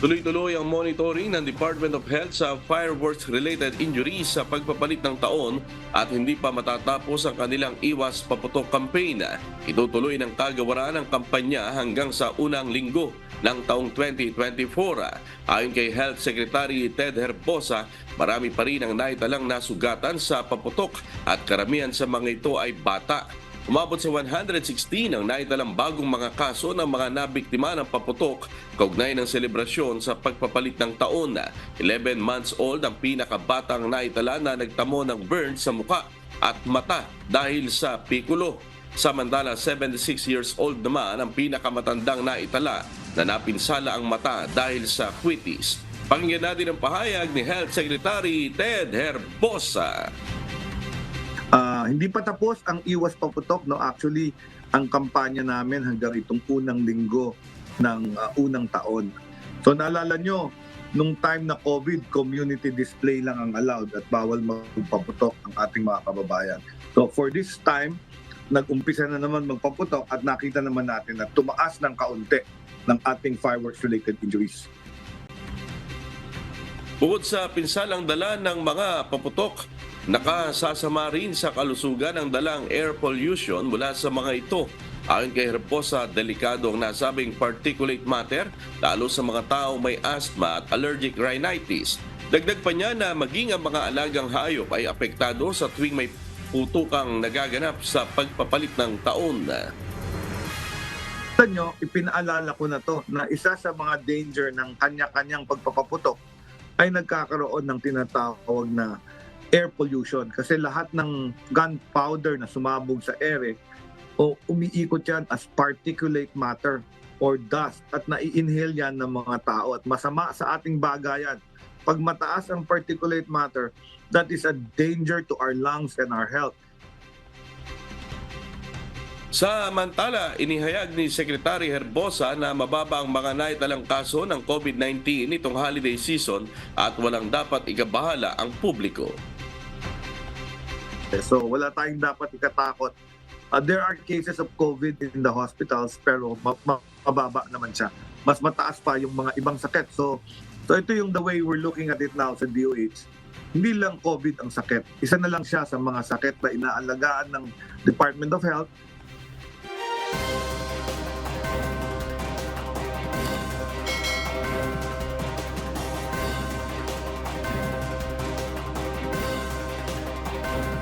Tuloy-tuloy ang monitoring ng Department of Health sa fireworks-related injuries sa pagpapalit ng taon at hindi pa matatapos ang kanilang iwas paputok campaign. Itutuloy ng kagawaran ng kampanya hanggang sa unang linggo ng taong 2024. Ayon kay Health Secretary Ted Herbosa, marami pa rin ang naitalang nasugatan sa paputok at karamihan sa mga ito ay bata. Umabot sa 116 ang naitalang bagong mga kaso ng mga nabiktima ng paputok kaugnay ng selebrasyon sa pagpapalit ng taon. 11 months old ang pinakabatang naitala na nagtamo ng burn sa muka at mata dahil sa pikulo. Samantala, 76 years old naman ang pinakamatandang naitala na napinsala ang mata dahil sa quitis. Pakinggan natin ang pahayag ni Health Secretary Ted Herbosa. Hindi pa tapos ang iwas paputok, no? Actually, ang kampanya namin hanggang itong unang linggo ng unang taon. So naalala nyo, nung time na COVID, community display lang ang allowed at bawal magpaputok ang ating mga kababayan. So for this time, nag-umpisa na naman magpaputok at nakita naman natin na tumaas ng kaunti ng ating fireworks-related injuries. Bukod sa pinsalang dala ng mga paputok, nakasasama rin sa kalusugan ang dalang air pollution mula sa mga ito. Ayon kay Herbosa, delikado ang nasabing particulate matter lalo sa mga taong may asthma at allergic rhinitis. Dagdag pa niya na maging ang mga alagang hayop ay apektado sa tuwing may putukang nagaganap sa pagpapalit ng taon. Sa nyo, ipinaalala ko na to na isa sa mga danger ng kanya-kanyang pagpapaputok ay nagkakaroon ng tinatawag na air pollution kasi lahat ng gunpowder na sumabog sa ere o umiikot yan as particulate matter or dust at nai-inhale yan ng mga tao at masama sa ating bagayan. Pag mataas ang particulate matter, that is a danger to our lungs and our health. Samantala, inihayag ni Secretary Herbosa na mababa ang mga naitalang kaso ng COVID-19 nitong holiday season at walang dapat ikabahala ang publiko. So wala tayong dapat ikatakot. There are cases of COVID in the hospitals pero mababa naman siya. Mas mataas pa yung mga ibang sakit. So ito yung the way we're looking at it now sa DOH. Hindi lang COVID ang sakit. Isa na lang siya sa mga sakit na inaalagaan ng Department of Health